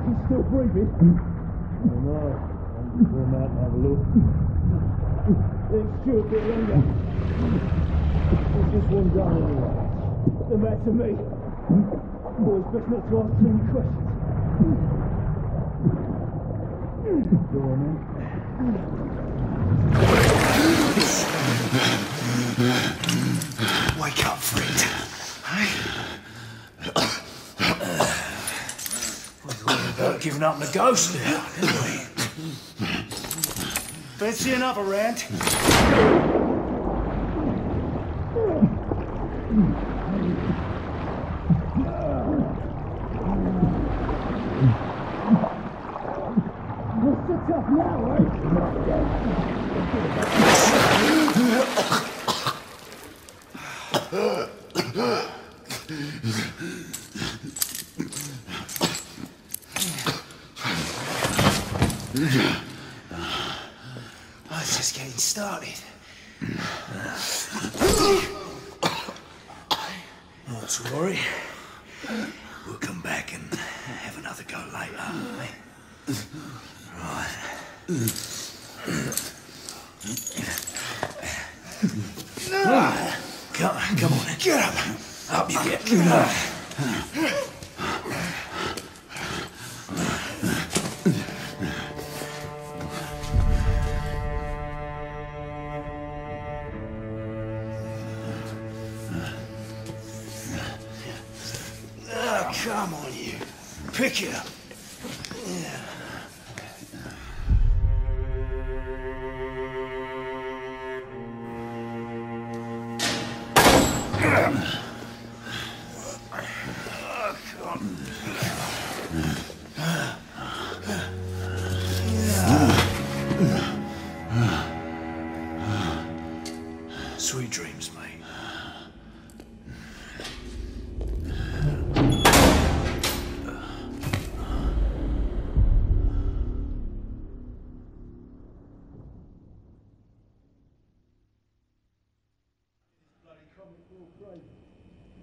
he's still breathing. I don't know. I'm just going out and have a look. Let's do a bit longer. What's this one done anyway? The matter to me. Boys, best not to ask too many questions. Go on then. Wake up, friend. Hey? We thought about giving up the ghost now, didn't we? Fancy another round? What's the tough now, eh? Oh, it's just getting started. Not to worry. We'll come back and have another go later, eh? Right. Come on, get up. Up you get. Come on, you. Pick it up. Yeah. Sweet dreams, mate.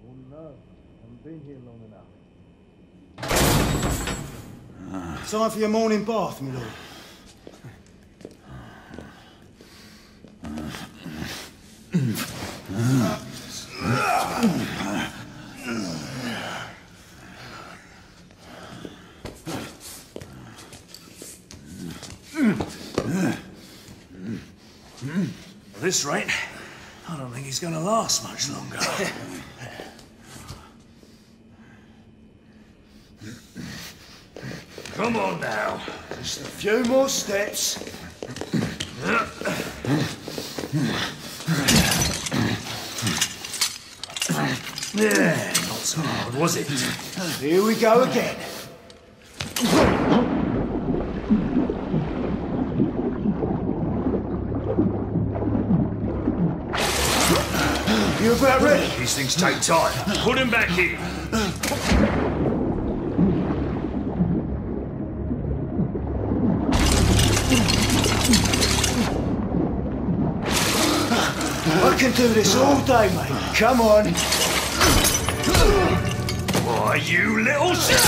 Wouldn't know. Haven't been here long enough. Time for your morning bath, my lord. At this rate, I don't think he's going to last much longer. Come on now. Just a few more steps. Yeah, not so hard, was it? Here we go again. You about ready? These things take time. Put him back in. I can do this all day, mate. Come on. Why, you little shit!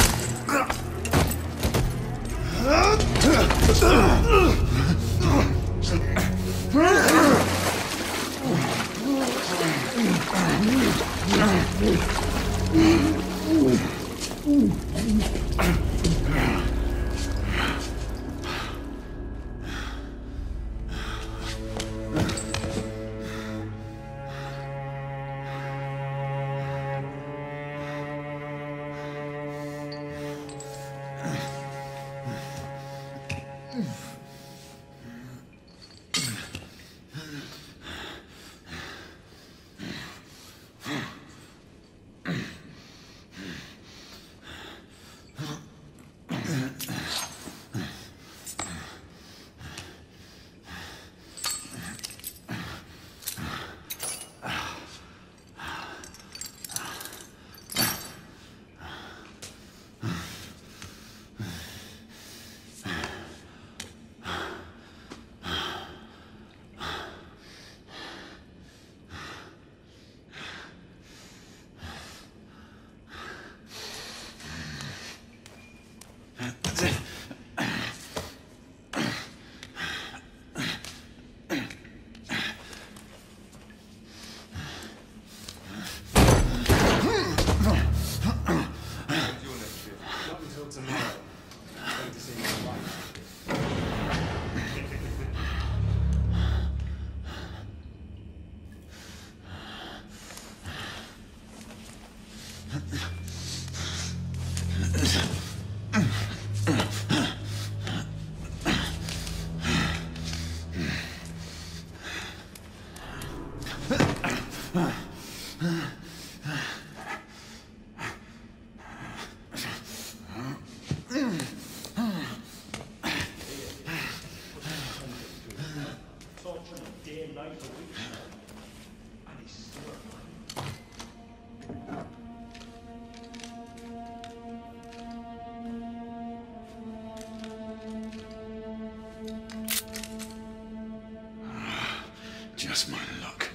Just my luck.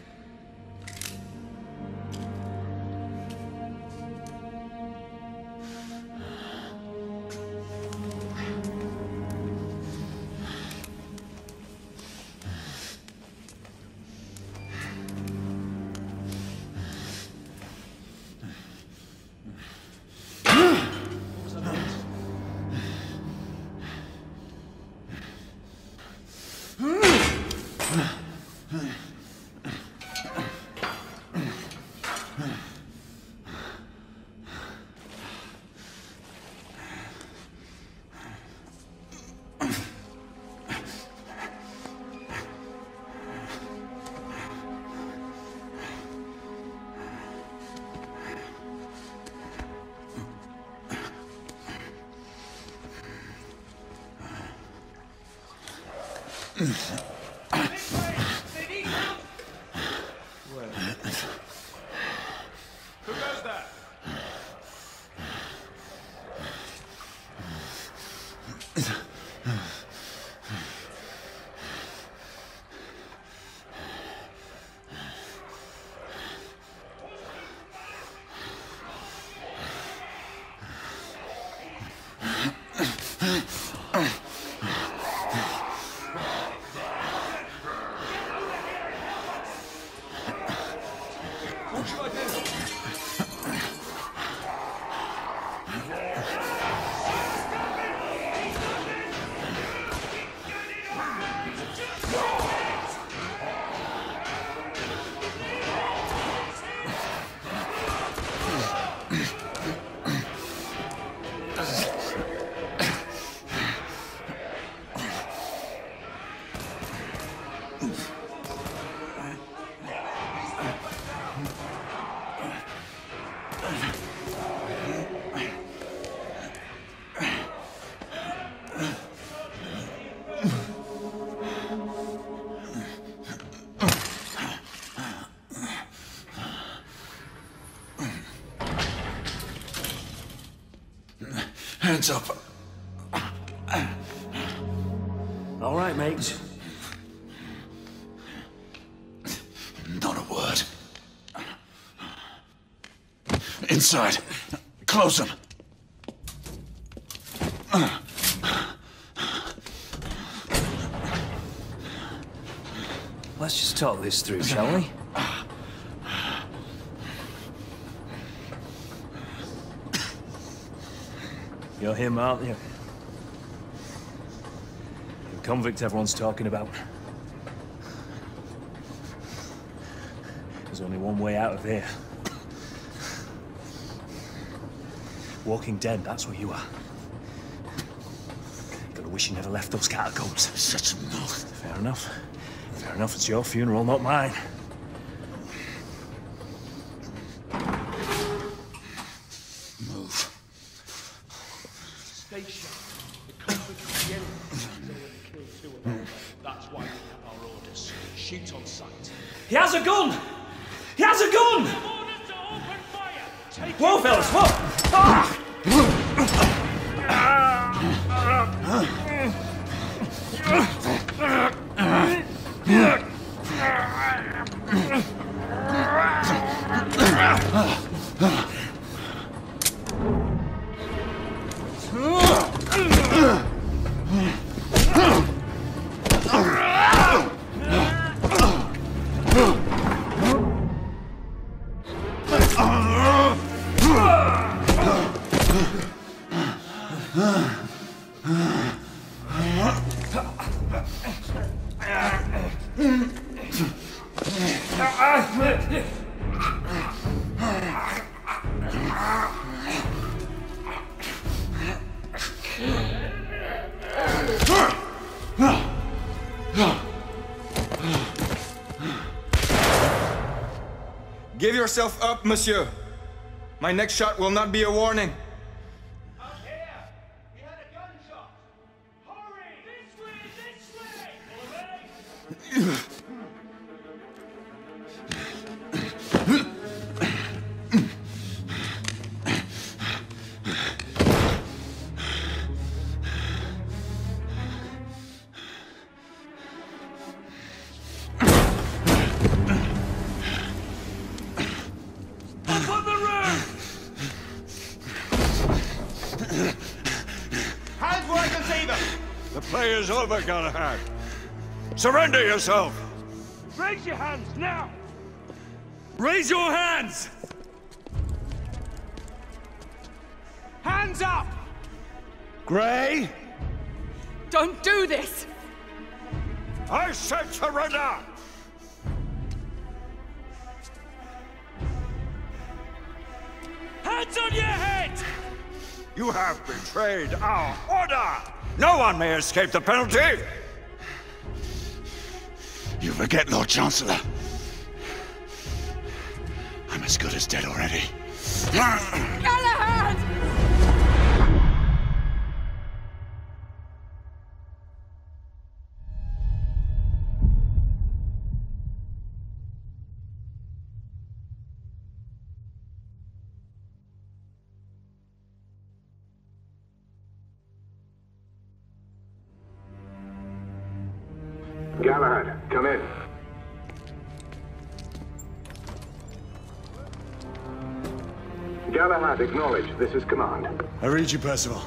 Who goes there? What should I do? Hands up. All right, mate. Not a word. Inside. Close them. Let's just talk this through, shall we? You're him, aren't you? The convict everyone's talking about. There's only one way out of here. Walking Dead, that's what you are. Gotta wish you never left those catacombs. Shut your mouth. Fair enough. Fair enough, it's your funeral, not mine. Move. Stay sharp. The convict is the enemy. They would kill two of them. That's why we have our orders. Shoot on sight. He has a gun! He has a gun! Orders to open fire! Take Whoa, fellas, whoa! Ah! Give yourself up, monsieur. My next shot will not be a warning. Out here! We had a gunshot! Hurry! This way! This way! Hands where I can see them! The play is over, Galahad. Surrender yourself! Raise your hands, now! Raise your hands! Hands up! Grey, Don't do this! I said surrender! Hands on your head! You have betrayed our order! No one may escape the penalty! You forget, Lord Chancellor. I'm as good as dead already. Galahad! Galahad, come in. Galahad, acknowledge. This is command. I read you, Percival.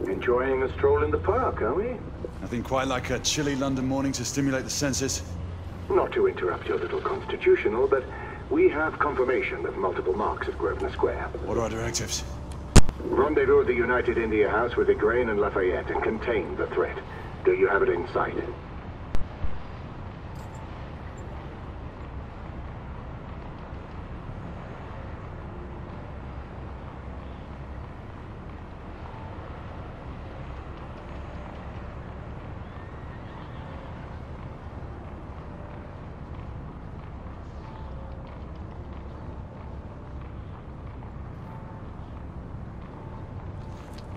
Enjoying a stroll in the park, are we? Nothing quite like a chilly London morning to stimulate the senses. Not to interrupt your little constitutional, but we have confirmation of multiple marks at Grosvenor Square. What are our directives? Rendezvous at the United India House with Igraine and Lafayette and contain the threat. Do you have it in sight?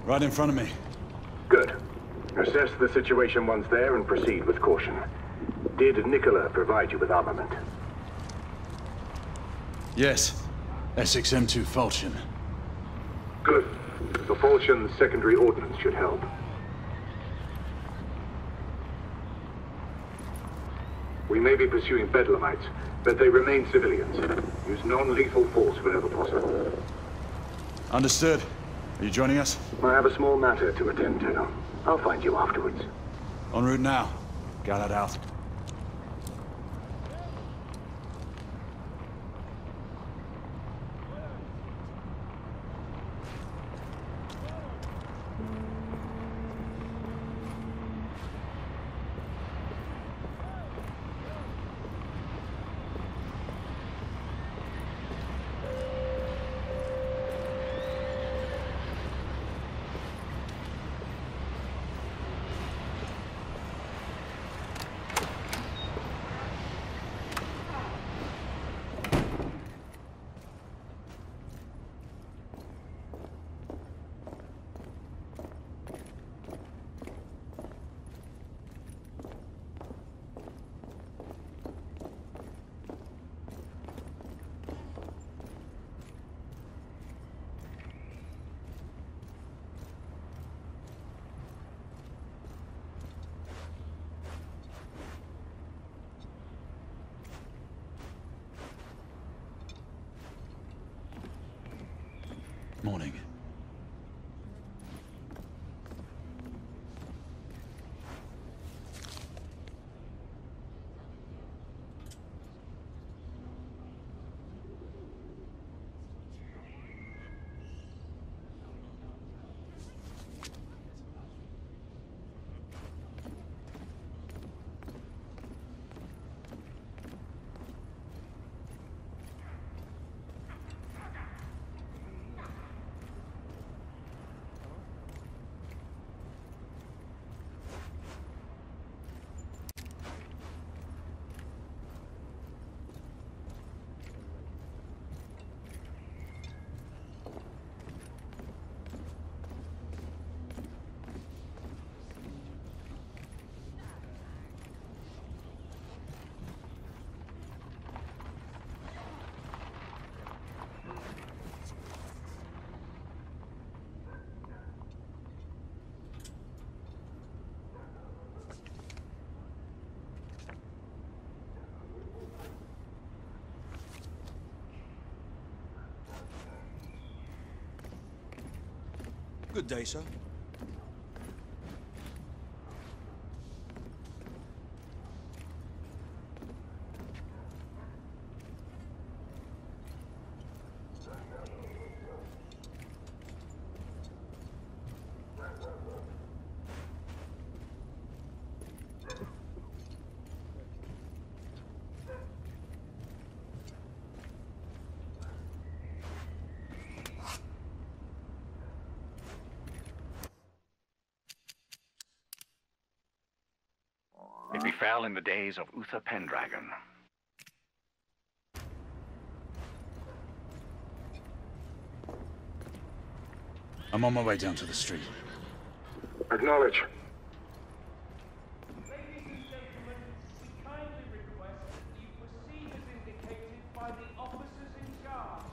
Right in front of me. Good. Assess the situation once there and proceed with caution. Did Nicola provide you with armament? Yes. Essex M2 Falchion. Good. The Falchion's secondary ordnance should help. We may be pursuing Bedlamites, but they remain civilians. Use non-lethal force whenever possible. Understood. Are you joining us? I have a small matter to attend to. I'll find you afterwards. En route now. Galahad out. Morning. Good day, sir. It befell in the days of Uther Pendragon. I'm on my way down to the street. Acknowledge. Ladies and gentlemen, we kindly request that you proceed as indicated by the officers in charge.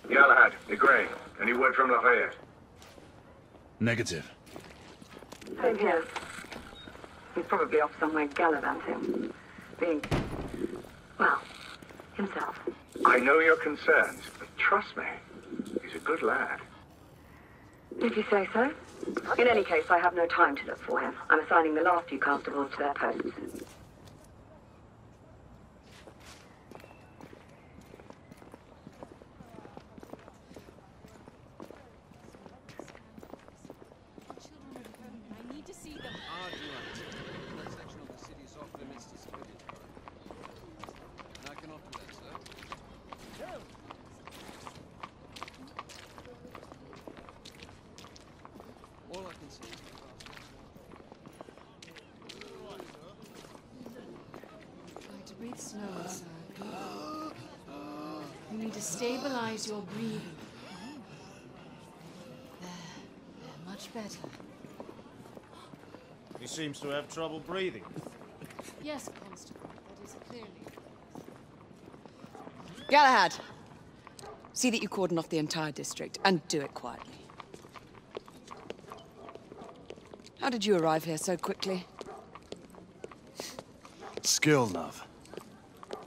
Galahad, Gray, any word from Lafayette? Negative. Same here. He's probably off somewhere gallivanting. Being, well, himself. I know your concerns, but trust me, he's a good lad. If you say so. In any case, I have no time to look for him. I'm assigning the last few constables to their posts. Breathe slower, sir. You need to stabilize your breathing. There, much better. He seems to have trouble breathing. Yes, Constable, that is clearly. Galahad! See that you cordon off the entire district, and do it quietly. How did you arrive here so quickly? Skill, love.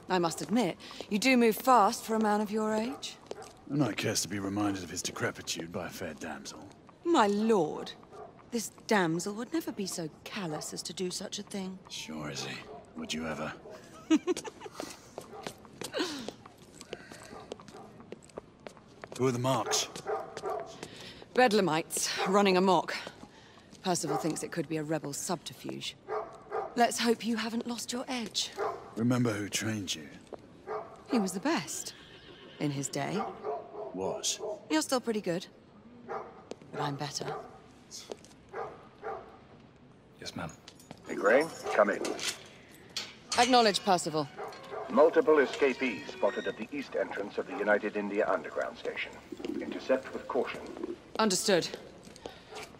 I must admit, you do move fast for a man of your age. And I cares to be reminded of his decrepitude by a fair damsel. My lord, this damsel would never be so callous as to do such a thing. Sure is he. Would you ever? Who are the marks? Bedlamites, running amok. Percival thinks it could be a rebel subterfuge. Let's hope you haven't lost your edge. Remember who trained you? He was the best. In his day. Was. You're still pretty good. But I'm better. Yes, ma'am. Gray, come in. Acknowledge, Percival. Multiple escapees spotted at the east entrance of the United India Underground Station. Intercept with caution. Understood.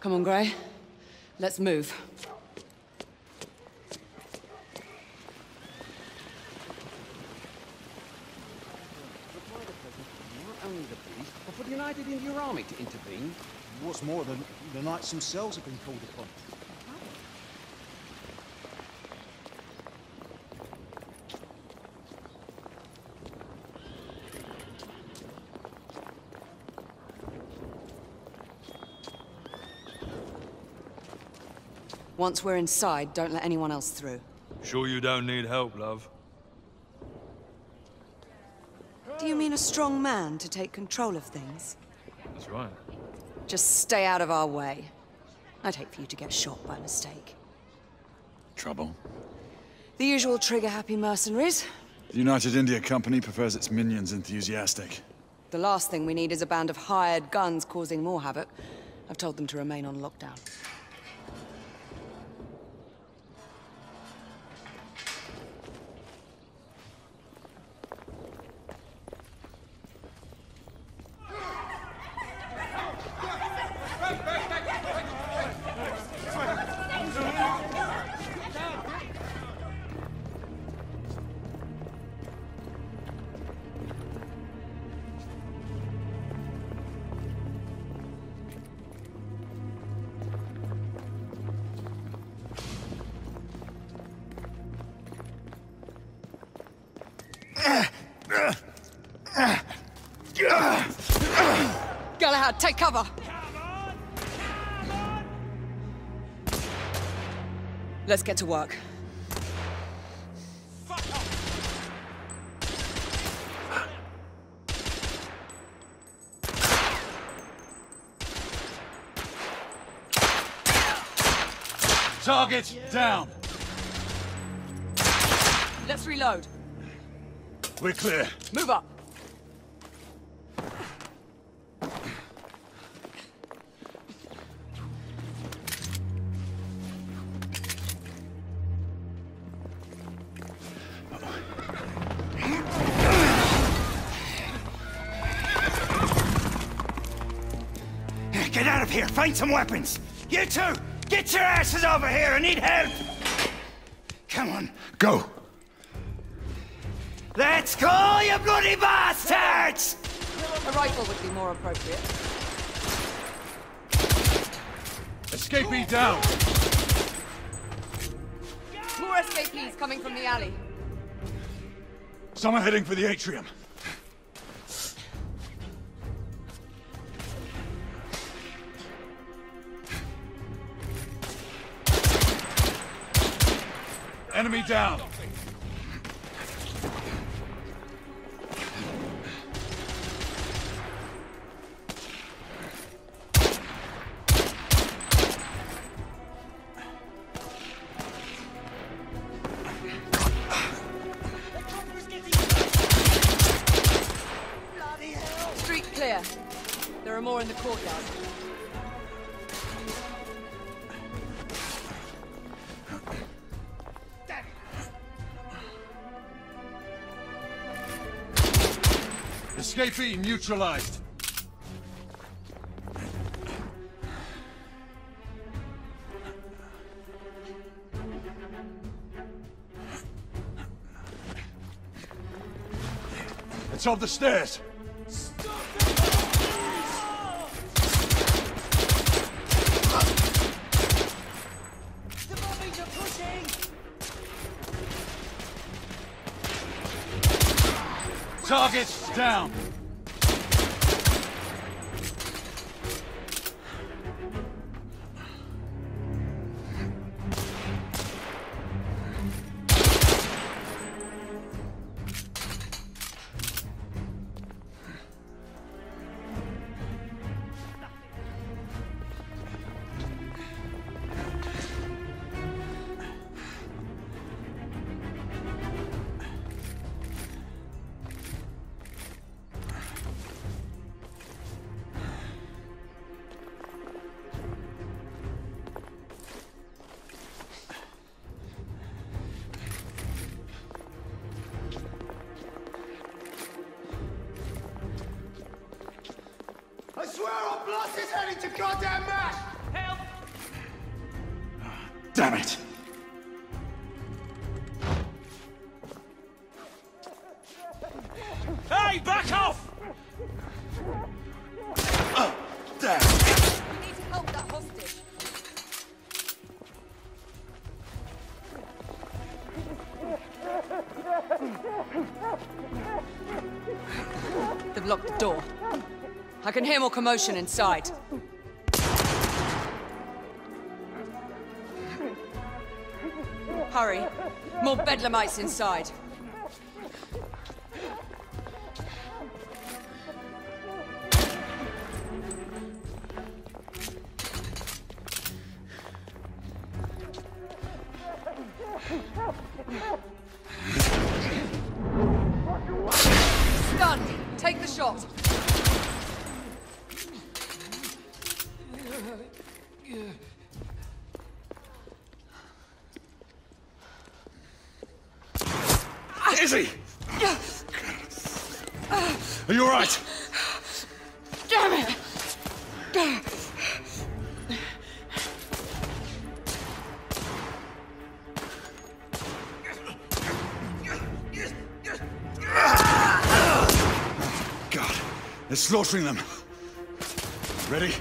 Come on, Gray. Let's move. Not only the police, but for the United India Army to intervene. What's more, the knights themselves have been called upon. Once we're inside, don't let anyone else through. Sure you don't need help, love? Do you mean a strong man to take control of things? That's right. Just stay out of our way. I'd hate for you to get shot by mistake. Trouble? The usual trigger-happy mercenaries. The United India Company prefers its minions enthusiastic. The last thing we need is a band of hired guns causing more havoc. I've told them to remain on lockdown. Galahad, take cover! Let's get to work. Target down. Let's reload. We're clear. Move up. Get out of here! Find some weapons! You two! Get your asses over here! I need help! Come on, go! Let's go, you bloody bastards! A rifle would be more appropriate. Escapee down! More escapees coming from the alley. Someone heading for the atrium. Enemy down! Street clear. There are more in the courtyard. Escapee neutralized. It's up the stairs. The bobbies are pushing! Target down. I swear I'll blast his head into goddamn mash! Help! Damn it! Hey, back off! Damn! We need to help that hostage. They've locked the door. I can hear more commotion inside. Hurry. More bedlamites inside. Stunned. Take the shot. Izzy! Are you all right? Damn it! God, they're slaughtering them. Ready?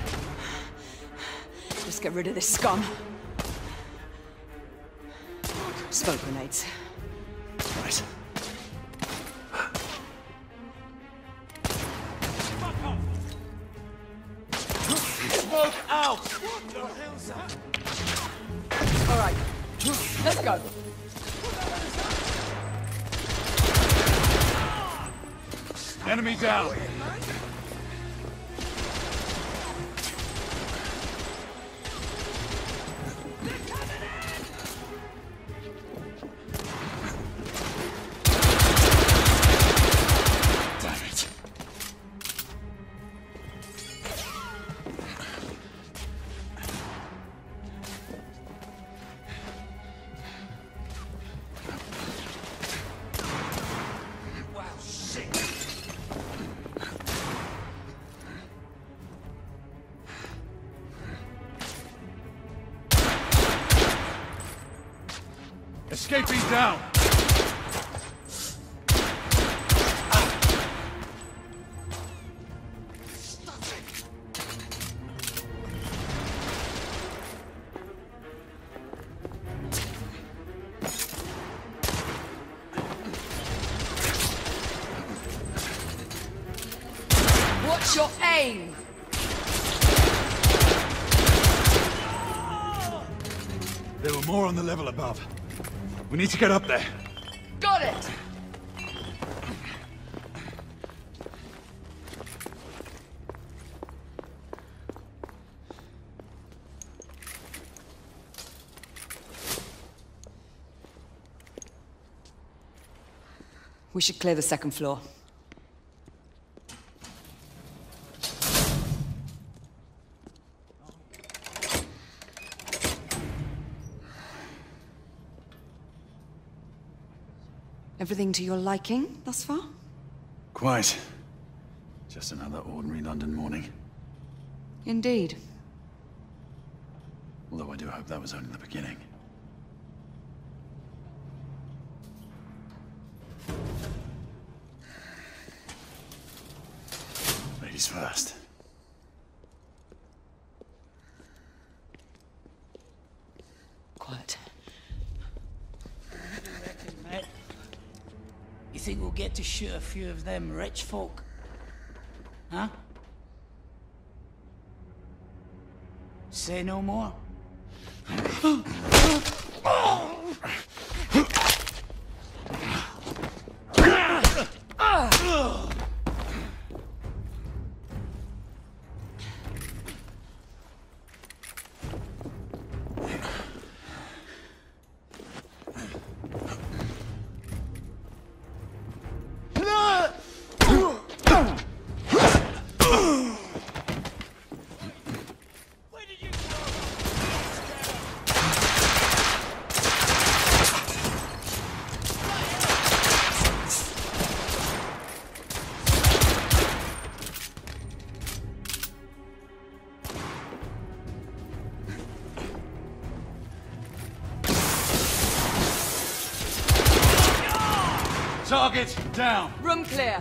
Just get rid of this scum. Smoke grenades. Right. Let's go. Enemy down. Escaping down! What's your aim? There were more on the level above. We need to get up there. Got it! We should clear the second floor. Everything to your liking thus far? Quite. Just another ordinary London morning. Indeed. Although I do hope that was only the beginning. Ladies first. Quiet. You think we'll get to shoot a few of them rich folk? Huh? Say no more. Target down. Room clear.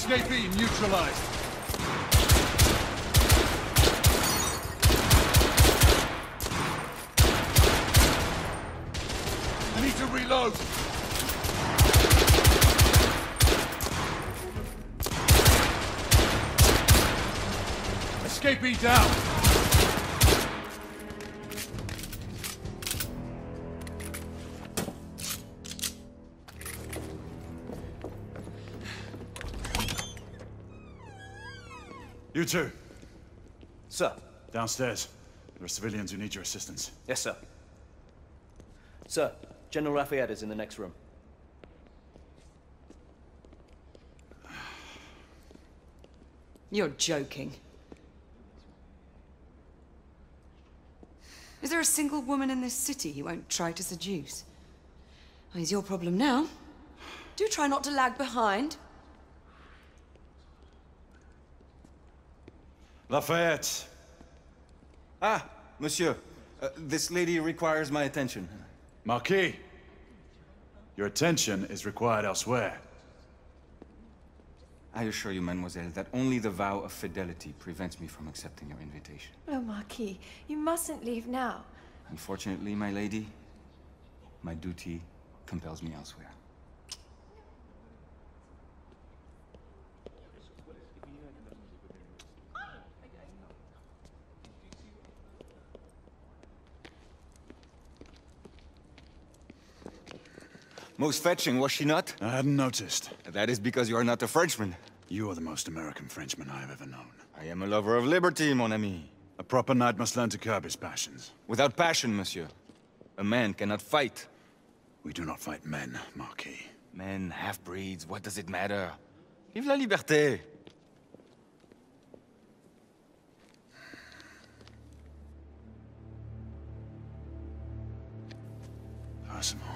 Escapee neutralized. I need to reload. Escapee down. You two. Sir. Downstairs. There are civilians who need your assistance. Yes, sir. Sir, General Lafayette is in the next room. You're joking. Is there a single woman in this city he won't try to seduce? Well, he's your problem now. Do try not to lag behind. Lafayette. Ah, monsieur. This lady requires my attention. Marquis. Your attention is required elsewhere. I assure you, mademoiselle, that only the vow of fidelity prevents me from accepting your invitation. Oh, Marquis, you mustn't leave now. Unfortunately, my lady, my duty compels me elsewhere. Most fetching, was she not? I hadn't noticed. That is because you are not a Frenchman. You are the most American Frenchman I have ever known. I am a lover of liberty, mon ami. A proper knight must learn to curb his passions. Without passion, monsieur, a man cannot fight. We do not fight men, Marquis. Men, half-breeds, what does it matter? Vive la liberté! Percival.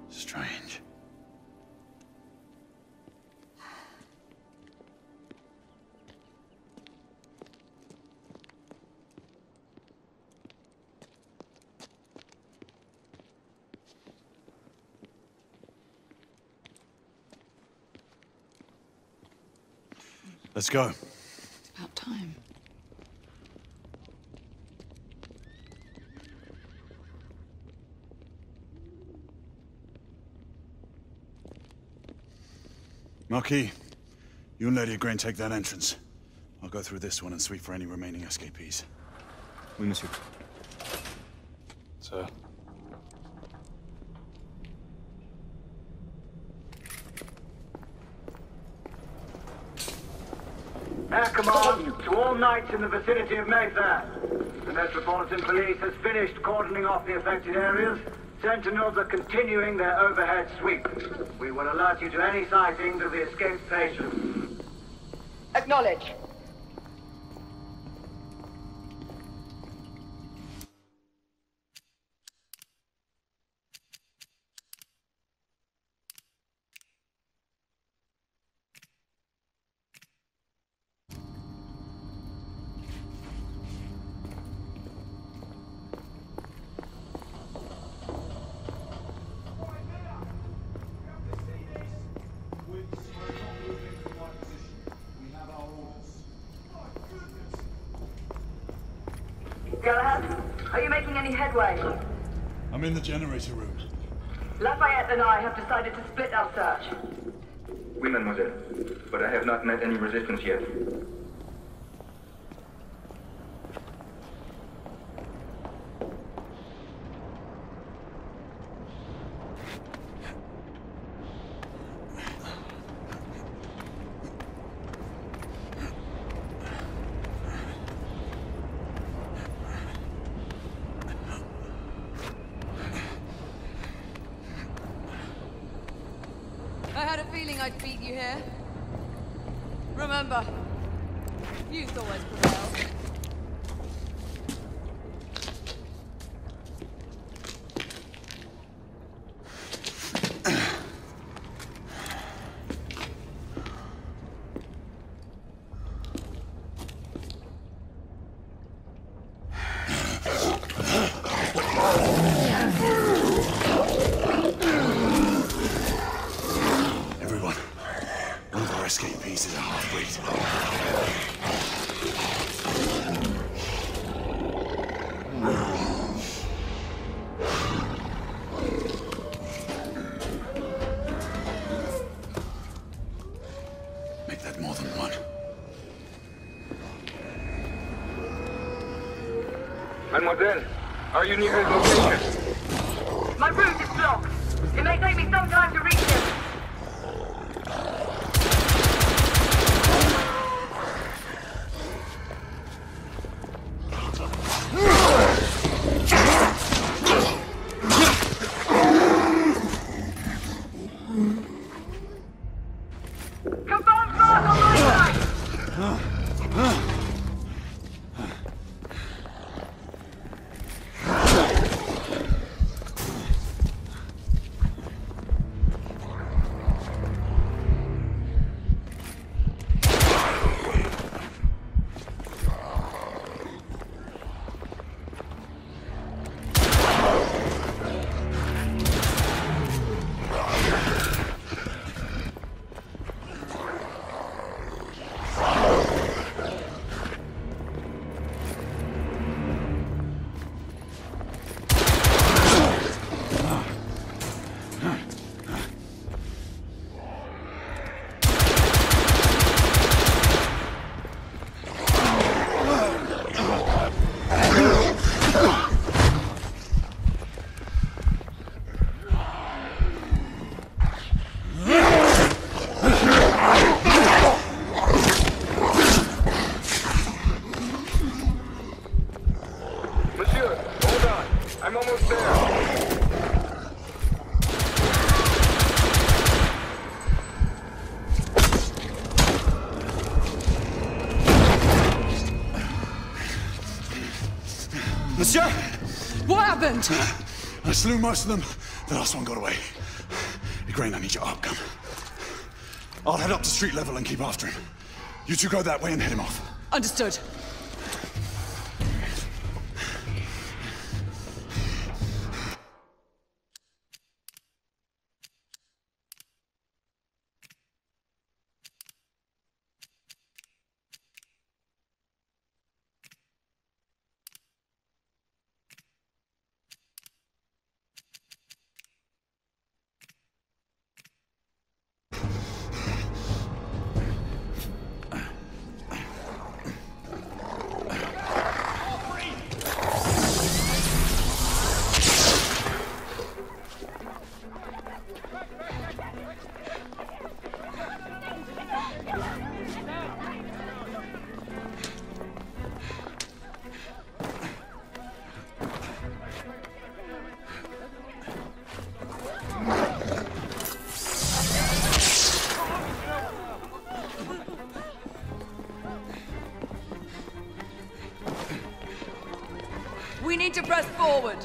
Strange. Let's go. It's about time. Marquis, you and Lady Grain take that entrance. I'll go through this one and sweep for any remaining escapees. Oui, monsieur. Sir. Air Command to all knights in the vicinity of Mayfair. The Metropolitan Police has finished cordoning off the affected areas. Sentinels are continuing their overhead sweep. We will alert you to any sightings of the escaped patients. Acknowledge. Are you making any headway? I'm in the generator room. Lafayette and I have decided to split our search. Oui, mademoiselle. But I have not met any resistance yet. I had a feeling I'd beat you here. Remember, youth always prevails. Escapees is a half-breed. Make that more than one. Mademoiselle, are you near his location? My route is blocked. It may take me some time to reach him. I'm almost there. Monsieur? What happened? I slew most of them. The last one got away. Igraine, I need your arc gun. I'll head up to street level and keep after him. You two go that way and head him off. Understood. We need to press forward.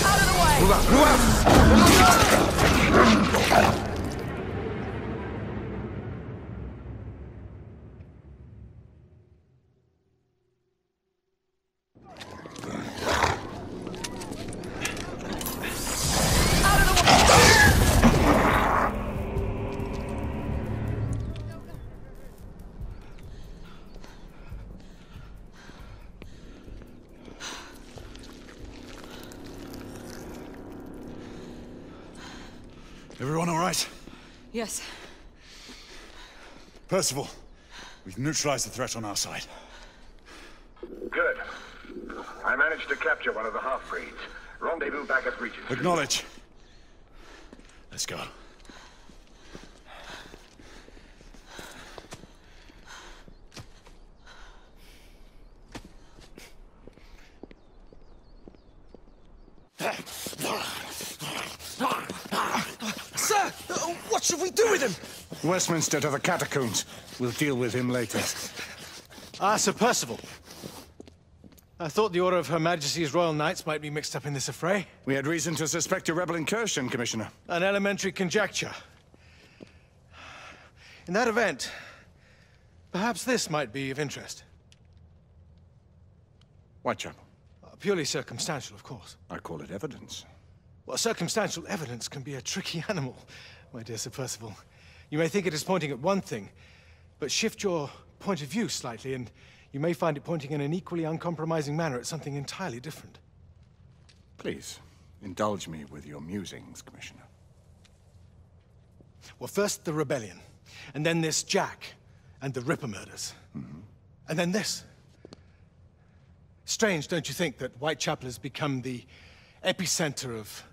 Out of the way! Everyone all right? Yes. Percival, we've neutralized the threat on our side. Good. I managed to capture one of the half-breeds. Rendezvous back at Regent. Acknowledge. Let's go. Sir! What should we do with him? Westminster to the catacombs. We'll deal with him later. Ah, Sir Percival. I thought the Order of Her Majesty's Royal Knights might be mixed up in this affray. We had reason to suspect a rebel incursion, Commissioner. An elementary conjecture. In that event, perhaps this might be of interest. Whitechapel. Purely circumstantial, of course. I call it evidence. Well, circumstantial evidence can be a tricky animal, my dear Sir Percival. You may think it is pointing at one thing, but shift your point of view slightly, and you may find it pointing in an equally uncompromising manner at something entirely different. Please, indulge me with your musings, Commissioner. Well, first the rebellion, and then this Jack, and the Ripper murders. And then this. Strange, don't you think, that Whitechapel has become the epicenter of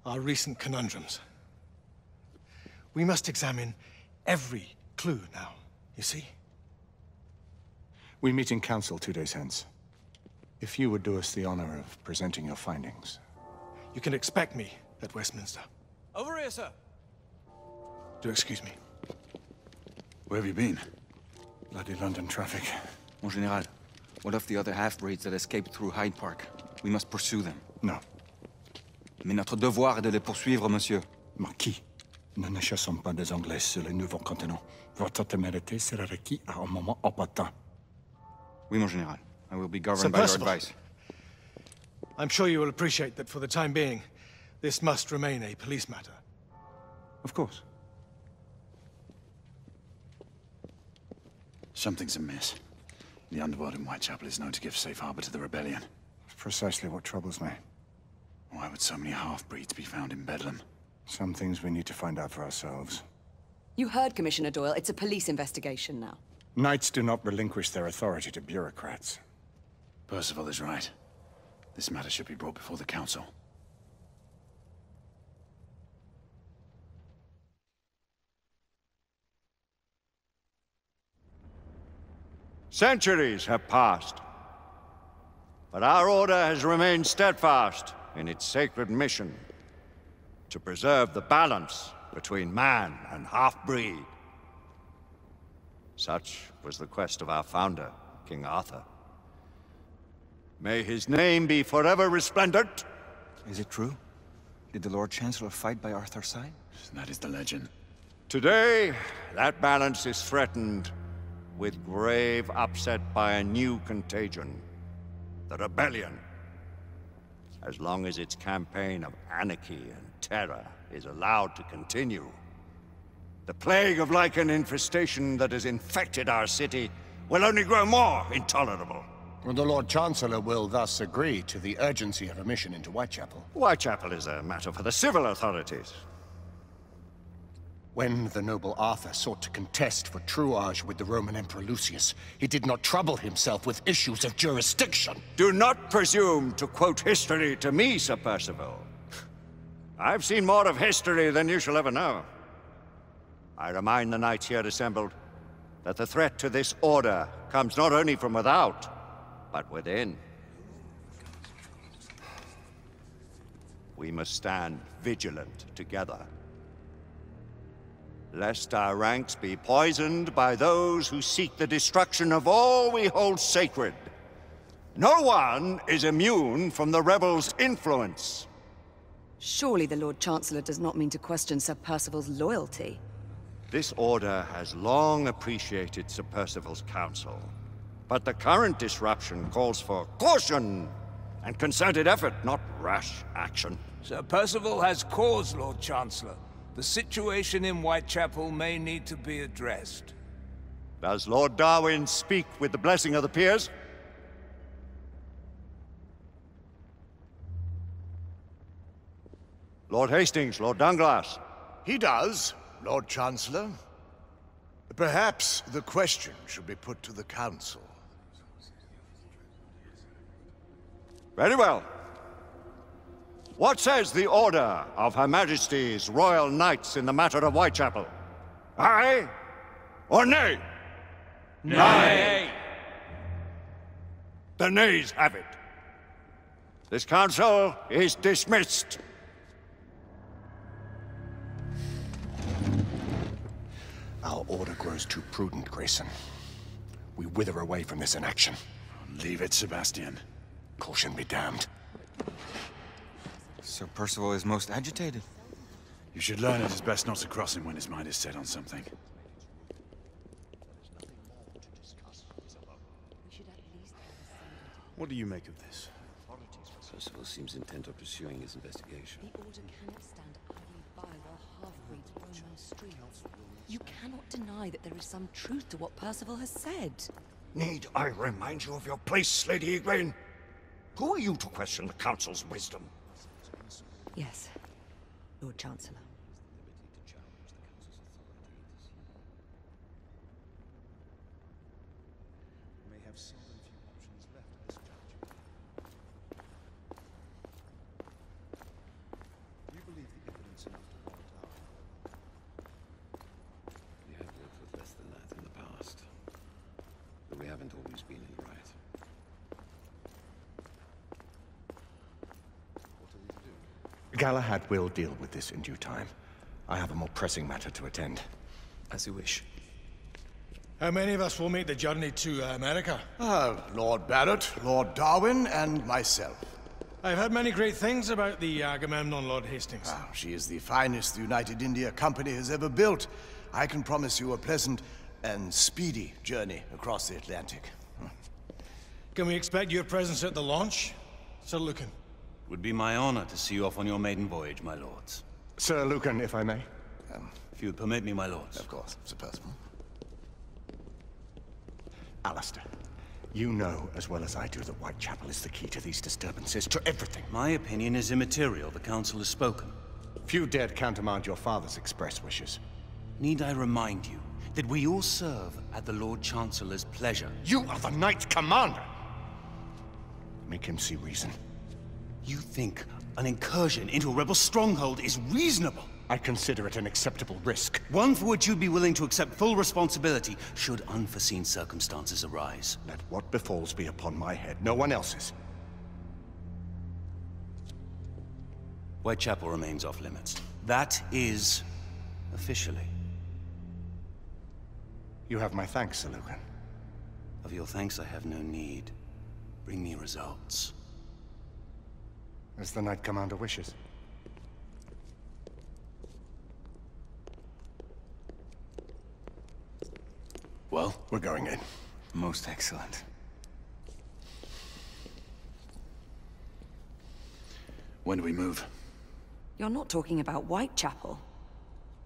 our recent conundrums? We must examine every clue now, you see? We meet in council 2 days hence. If you would do us the honor of presenting your findings. You can expect me at Westminster. Over here, sir. Do excuse me. Where have you been? Bloody London traffic. Mon Général, what of the other half-breeds that escaped through Hyde Park? We must pursue them. No. Mais notre devoir est de les poursuivre, monsieur. Marquis, nous ne chassons pas des Anglais sur le nouveau continent. Votre témérité sera requise à un moment opportun. Oui, mon Général. I will be governed Sir by your Percival, advice. I'm sure you will appreciate that for the time being, this must remain a police matter. Of course. Something's amiss. The underworld in Whitechapel is known to give safe harbor to the rebellion. Precisely what troubles me. Why would so many half-breeds be found in Bedlam? Some things we need to find out for ourselves. You heard, Commissioner Doyle. It's a police investigation now. Knights do not relinquish their authority to bureaucrats. Percival is right. This matter should be brought before the council. Centuries have passed, but our order has remained steadfast in its sacred mission to preserve the balance between man and half-breed. Such was the quest of our founder, King Arthur. May his name be forever resplendent. Is it true? Did the Lord Chancellor fight by Arthur's side? That is the legend. Today, that balance is threatened with grave upset by a new contagion. The rebellion. As long as its campaign of anarchy and terror is allowed to continue, the plague of lichen infestation that has infected our city will only grow more intolerable. Well, the Lord Chancellor will thus agree to the urgency of a mission into Whitechapel. Whitechapel is a matter for the civil authorities. When the noble Arthur sought to contest for truage with the Roman Emperor Lucius, he did not trouble himself with issues of jurisdiction. Do not presume to quote history to me, Sir Percival. I've seen more of history than you shall ever know. I remind the knights here assembled that the threat to this order comes not only from without, but within. We must stand vigilant together, lest our ranks be poisoned by those who seek the destruction of all we hold sacred. No one is immune from the rebels' influence. Surely the Lord Chancellor does not mean to question Sir Percival's loyalty. This order has long appreciated Sir Percival's counsel, but the current disruption calls for caution and concerted effort, not rash action. Sir Percival has cause, Lord Chancellor. The situation in Whitechapel may need to be addressed. Does Lord Darwin speak with the blessing of the peers? Lord Hastings, Lord Dunglass. He does, Lord Chancellor. Perhaps the question should be put to the Council. Very well. What says the Order of Her Majesty's Royal Knights in the matter of Whitechapel? Aye or nay? Nay. The nays have it. This council is dismissed. Our order grows too prudent, Grayson. We wither away from this inaction. Leave it, Sebastian. Caution be damned. Sir Percival is most agitated. You should learn it is best not to cross him when his mind is set on something. What do you make of this? Percival seems intent on pursuing his investigation. The Order cannot stand idly by while half-breeds roam the streets. You cannot deny that there is some truth to what Percival has said. Need I remind you of your place, Lady Igraine? Who are you to question the Council's wisdom? Yes, Lord Chancellor. May have so few options left at this juncture. Do you believe the evidence enough to warrant our help? We have worked with less than that in the past. But we haven't always been in the right. Galahad will deal with this in due time. I have a more pressing matter to attend. As you wish. How many of us will make the journey to America? Lord Barrett, Lord Darwin, and myself. I've heard many great things about the Agamemnon, Lord Hastings. She is the finest the United India Company has ever built. I can promise you a pleasant and speedy journey across the Atlantic. Can we expect your presence at the launch, Sir Lucan? It would be my honor to see you off on your maiden voyage, my lords. Sir Lucan, if I may? If you would permit me, my lords. Of course, Sir Percival. Alistair, you know as well as I do that Whitechapel is the key to these disturbances, to everything. My opinion is immaterial. The Council has spoken. Few dared countermand your father's express wishes. Need I remind you that we all serve at the Lord Chancellor's pleasure? You are the Knight Commander! Make him see reason. You think an incursion into a rebel stronghold is reasonable? I consider it an acceptable risk. One for which you'd be willing to accept full responsibility should unforeseen circumstances arise. Let what befalls be upon my head, no one else's. Whitechapel remains off limits. That is... officially. You have my thanks, Sir Lucan. Of your thanks I have no need. Bring me results. As the Knight Commander wishes. Well, we're going in. Most excellent. When do we move? You're not talking about Whitechapel.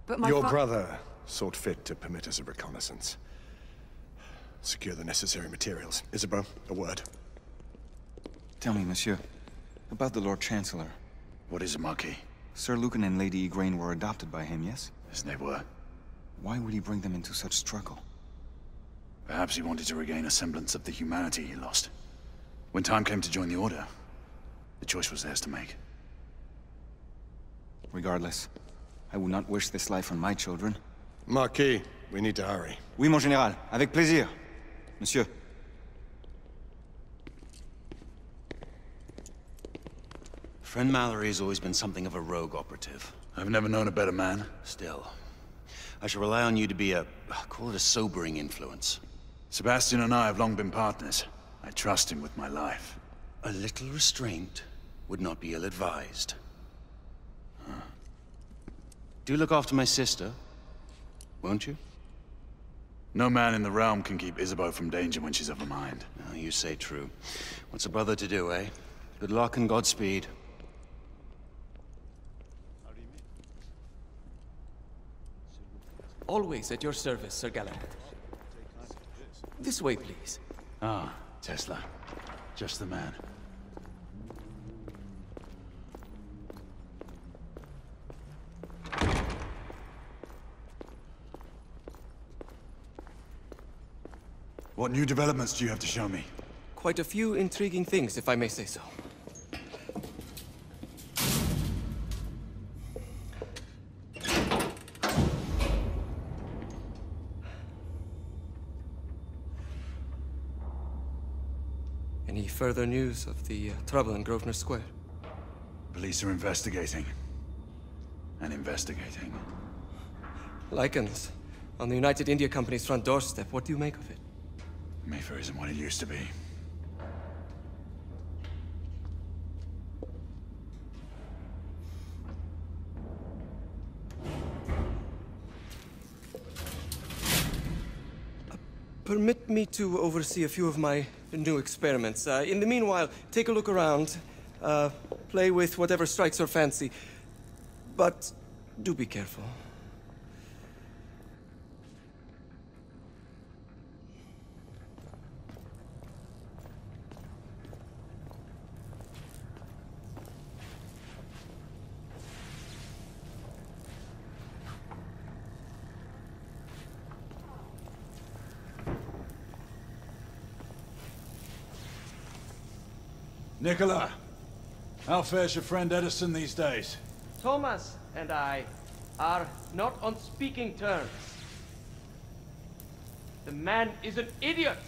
But Your brother sought fit to permit us a reconnaissance. Secure the necessary materials. Isabeau, a word. Tell me, monsieur, about the Lord Chancellor. What is it, Marquis? Sir Lucan and Lady Igraine were adopted by him, yes? Yes, they were. Why would he bring them into such struggle? Perhaps he wanted to regain a semblance of the humanity he lost. When time came to join the Order, the choice was theirs to make. Regardless, I would not wish this life on my children. Marquis, we need to hurry. Oui, mon général. Avec plaisir. Monsieur. Friend Mallory has always been something of a rogue operative. I've never known a better man. Still, I shall rely on you to be call it a sobering influence. Sebastian and I have long been partners. I trust him with my life. A little restraint would not be ill-advised. Do look after my sister, won't you? No man in the realm can keep Isabeau from danger when she's of a mind. Oh, you say true. What's a brother to do, eh? Good luck and Godspeed. Always at your service, Sir Galahad. This way, please. Ah, Tesla. Just the man. What new developments do you have to show me? Quite a few intriguing things, if I may say so. Any further news of the trouble in Grosvenor Square? Police are investigating. And investigating. Lycans, on the United India Company's front doorstep. What do you make of it? Mayfair isn't what it used to be. Permit me to oversee a few of my new experiments. In the meanwhile, take a look around. Play with whatever strikes your fancy. But do be careful. Nicola, how fares your friend Edison these days? Thomas and I are not on speaking terms. The man is an idiot!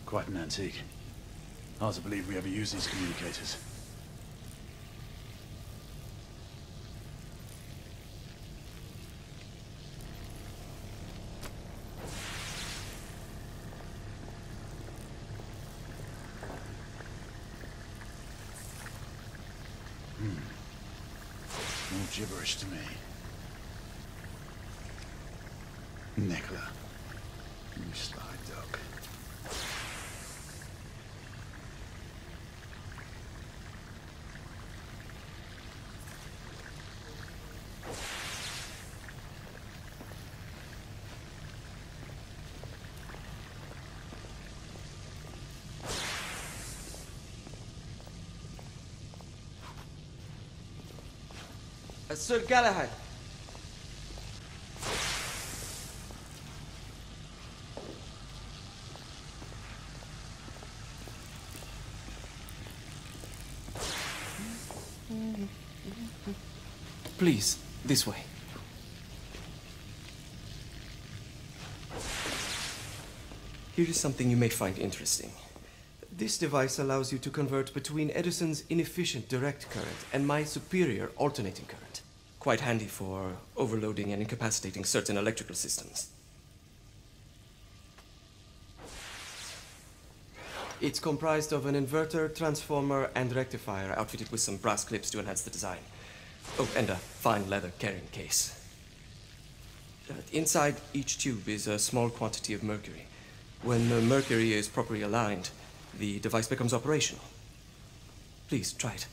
Quite an antique. Hard to believe we ever used these communicators. All gibberish to me. Nicola, you sly dog. Sir Galahad. Please, this way. Here is something you may find interesting. This device allows you to convert between Edison's inefficient direct current and my superior alternating current. Quite handy for overloading and incapacitating certain electrical systems. It's comprised of an inverter, transformer, and rectifier outfitted with some brass clips to enhance the design. Oh, and a fine leather carrying case. Inside each tube is a small quantity of mercury. When the mercury is properly aligned, the device becomes operational. Please, try it.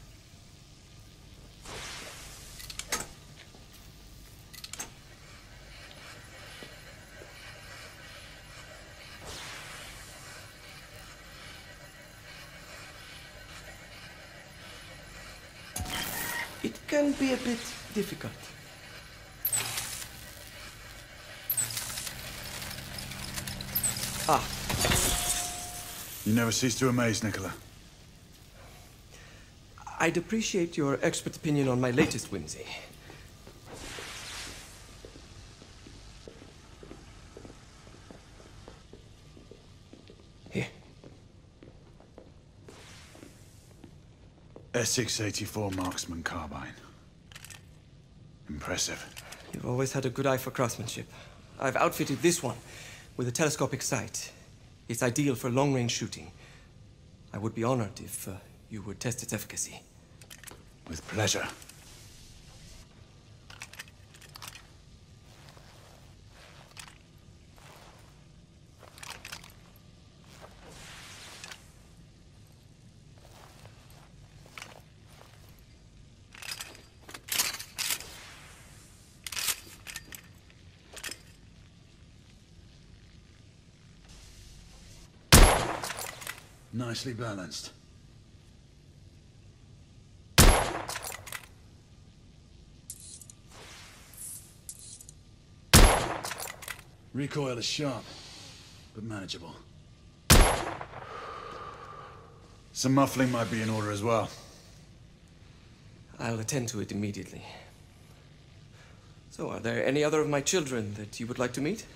It can be a bit difficult. Ah. You never cease to amaze, Nicola. I'd appreciate your expert opinion on my latest whimsy. Here. S684 Marksman Carbine. Impressive. You've always had a good eye for craftsmanship. I've outfitted this one with a telescopic sight. It's ideal for long-range shooting. I would be honored if you would test its efficacy. With pleasure. Nicely balanced. Recoil is sharp, but manageable. Some muffling might be in order as well. I'll attend to it immediately. So, are there any other of my children that you would like to meet?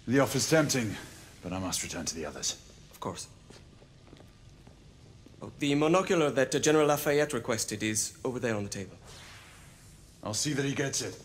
The offer's tempting, but I must return to the others. Of course. Oh, the monocular that General Lafayette requested is over there on the table. I'll see that he gets it.